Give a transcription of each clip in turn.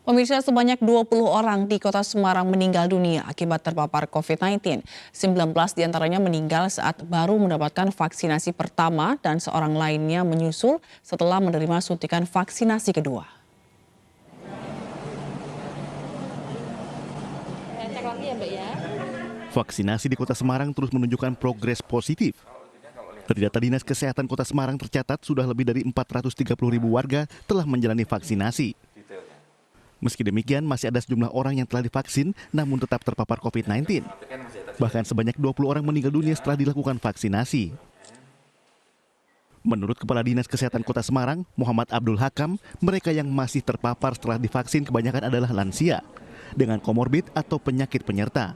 Pemirsa, sebanyak 20 orang di Kota Semarang meninggal dunia akibat terpapar COVID-19. 19 diantaranya meninggal saat baru mendapatkan vaksinasi pertama dan seorang lainnya menyusul setelah menerima suntikan vaksinasi kedua. Vaksinasi di Kota Semarang terus menunjukkan progres positif. Dari data Dinas Kesehatan Kota Semarang tercatat sudah lebih dari 430.000 warga telah menjalani vaksinasi. Meski demikian, masih ada sejumlah orang yang telah divaksin namun tetap terpapar COVID-19. Bahkan sebanyak 20 orang meninggal dunia setelah dilakukan vaksinasi. Menurut Kepala Dinas Kesehatan Kota Semarang, Muhammad Abdul Hakam, mereka yang masih terpapar setelah divaksin kebanyakan adalah lansia dengan komorbid atau penyakit penyerta,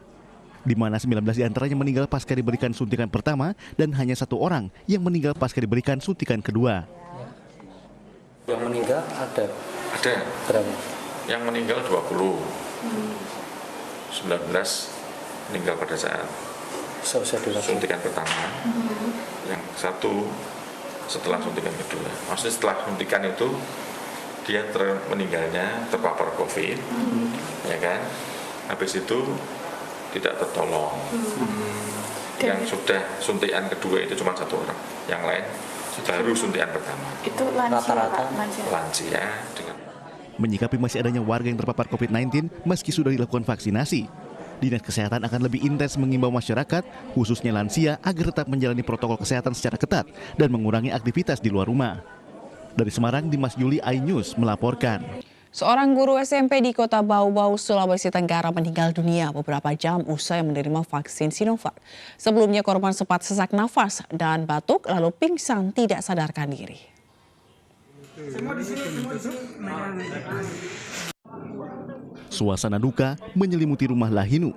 di mana 19 diantaranya meninggal pasca diberikan suntikan pertama dan hanya 1 orang yang meninggal pasca diberikan suntikan kedua. Yang meninggal ada berapa? Yang meninggal 20, 19 meninggal pada saat suntikan pertama, yang 1 setelah suntikan kedua. Maksudnya setelah suntikan itu dia meninggalnya terpapar COVID, ya kan? Habis itu tidak tertolong. Yang sudah suntikan kedua itu cuma 1 orang, yang lain baru suntikan pertama. Itu rata-rata lansia dengan. Menyikapi masih adanya warga yang terpapar COVID-19 meski sudah dilakukan vaksinasi, Dinas Kesehatan akan lebih intens mengimbau masyarakat, khususnya lansia, agar tetap menjalani protokol kesehatan secara ketat dan mengurangi aktivitas di luar rumah. Dari Semarang, Dimas Yuli, iNews melaporkan. Seorang guru SMP di Kota Bau-Bau, Sulawesi Tenggara meninggal dunia beberapa jam usai menerima vaksin Sinovac. Sebelumnya korban sempat sesak nafas dan batuk lalu pingsan tidak sadarkan diri. Suasana duka menyelimuti rumah Lahinu,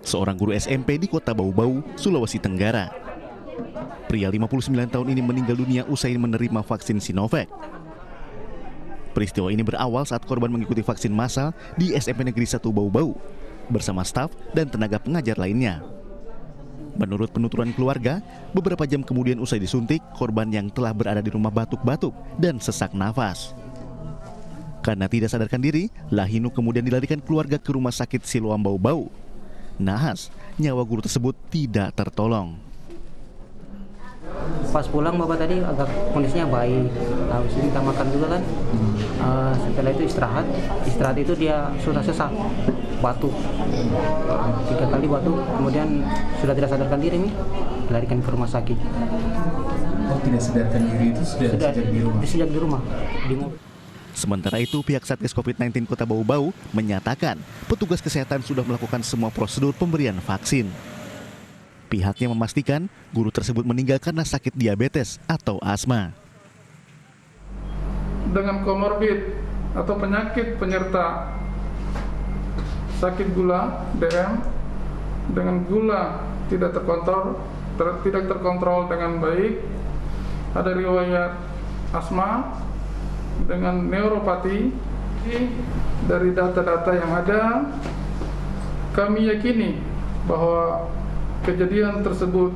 seorang guru SMP di Kota Bau-Bau, Sulawesi Tenggara. Pria 59 tahun ini meninggal dunia usai menerima vaksin Sinovac. Peristiwa ini berawal saat korban mengikuti vaksin massal di SMP Negeri 1 Bau-Bau bersama staf dan tenaga pengajar lainnya. Menurut penuturan keluarga, beberapa jam kemudian usai disuntik, korban yang telah berada di rumah batuk-batuk dan sesak nafas. Karena tidak sadarkan diri, Lahinu kemudian dilarikan keluarga ke rumah sakit Siloam Bau-Bau. Nahas, nyawa guru tersebut tidak tertolong. Pas pulang bapak tadi agak kondisinya baik, habis itu kita makan juga kan. Setelah itu istirahat itu dia sudah sesak, batuk 3 kali batuk, kemudian sudah tidak sadarkan diri nih, dilarikan ke rumah sakit. Oh, tidak sadarkan diri itu sudah sejak di rumah. Sementara itu, pihak Satgas COVID-19 Kota Bau-Bau menyatakan petugas kesehatan sudah melakukan semua prosedur pemberian vaksin. Pihaknya memastikan guru tersebut meninggal karena sakit diabetes atau asma. Dengan komorbid atau penyakit penyerta sakit gula, DM, dengan gula tidak terkontrol dengan baik, ada riwayat asma dengan neuropati. Dari data-data yang ada, kami yakini bahwa kejadian tersebut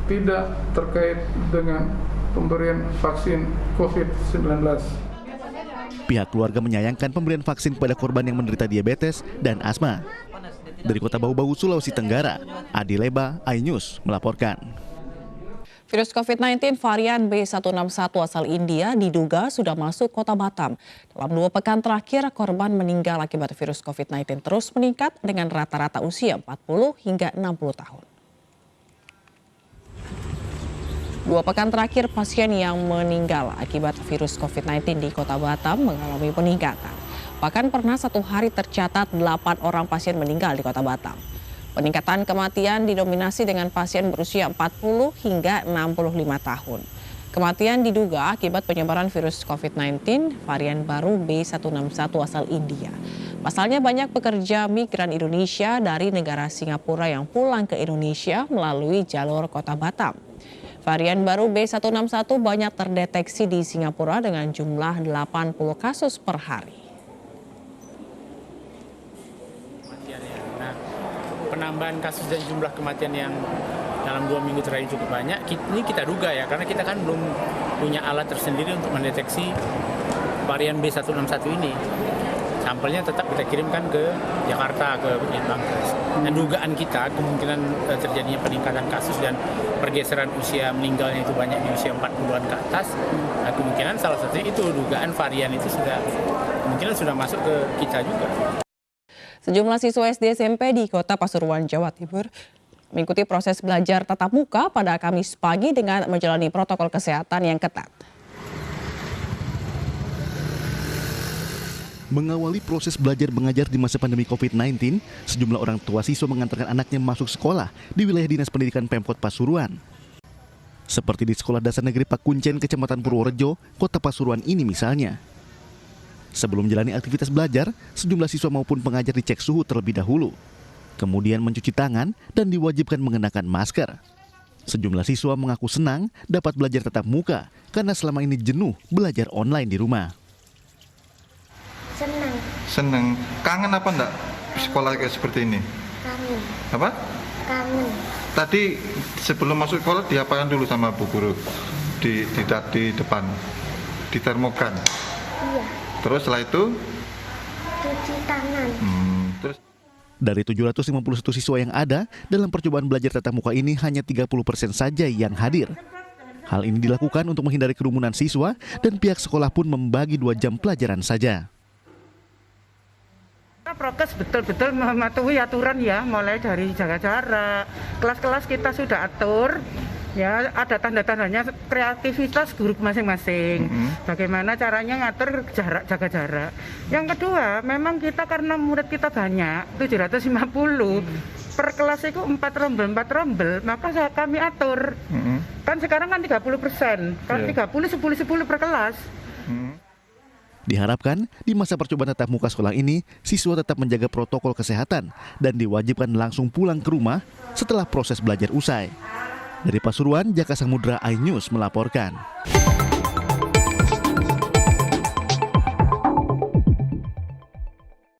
tidak terkait dengan pemberian vaksin COVID-19. Pihak keluarga menyayangkan pemberian vaksin kepada korban yang menderita diabetes dan asma. Dari Kota Bau-Bau, Sulawesi Tenggara, Adi Leba, iNews melaporkan. Virus COVID-19 varian B161 asal India diduga sudah masuk Kota Batam. Dalam 2 pekan terakhir, korban meninggal akibat virus COVID-19 terus meningkat dengan rata-rata usia 40 hingga 60 tahun. 2 pekan terakhir, pasien yang meninggal akibat virus COVID-19 di Kota Batam mengalami peningkatan. Bahkan pernah 1 hari tercatat 8 orang pasien meninggal di Kota Batam. Peningkatan kematian didominasi dengan pasien berusia 40 hingga 65 tahun. Kematian diduga akibat penyebaran virus COVID-19 varian baru B161 asal India. Pasalnya banyak pekerja migran Indonesia dari negara Singapura yang pulang ke Indonesia melalui jalur Kota Batam. Varian baru B161 banyak terdeteksi di Singapura dengan jumlah 80 kasus per hari. Penambahan kasus dan jumlah kematian yang dalam 2 minggu terakhir cukup banyak, ini kita duga ya, karena kita kan belum punya alat tersendiri untuk mendeteksi varian B161 ini. sampelnya tetap kita kirimkan ke Jakarta, ke Litbangkes. Dan dugaan kita kemungkinan terjadinya peningkatan kasus dan pergeseran usia meninggalnya itu banyak di usia 40-an ke atas. Nah, kemungkinan salah satunya itu dugaan varian itu kemungkinan sudah masuk ke kita juga. Sejumlah siswa SD SMP di Kota Pasuruan, Jawa Timur mengikuti proses belajar tatap muka pada Kamis pagi dengan menjalani protokol kesehatan yang ketat. Mengawali proses belajar mengajar di masa pandemi COVID-19, sejumlah orang tua siswa mengantarkan anaknya masuk sekolah di wilayah Dinas Pendidikan Pemkot Pasuruan. Seperti di Sekolah Dasar Negeri Pakuncen, Kecamatan Purworejo, Kota Pasuruan ini misalnya. Sebelum menjalani aktivitas belajar, sejumlah siswa maupun pengajar dicek suhu terlebih dahulu. Kemudian mencuci tangan dan diwajibkan mengenakan masker. Sejumlah siswa mengaku senang dapat belajar tatap muka karena selama ini jenuh belajar online di rumah. Seneng. Kangen apa enggak sekolah kayak seperti ini? Kangen. Apa? Kangen. Tadi sebelum masuk sekolah diapakan dulu sama Bu Guru? Di depan, ditermokan. Iya. Terus setelah itu? Cuci tangan. Terus? Dari 751 siswa yang ada, dalam percobaan belajar tatap muka ini hanya 30% saja yang hadir. Hal ini dilakukan untuk menghindari kerumunan siswa dan pihak sekolah pun membagi 2 jam pelajaran saja. Prokes betul-betul mematuhi aturan ya, mulai dari jaga jarak, kelas-kelas kita sudah atur, ya ada tanda-tandanya kreativitas guru masing-masing. Bagaimana caranya ngatur jarak, jaga jarak. Yang kedua, memang kita karena murid kita banyak, 750, per kelas itu 4 rombel, maka kami atur. Kan sekarang kan 30%, kalau 30, 10 per kelas. Diharapkan di masa percobaan tatap muka sekolah ini, siswa tetap menjaga protokol kesehatan dan diwajibkan langsung pulang ke rumah setelah proses belajar usai. Dari Pasuruan, Jaka Samudra, iNews melaporkan.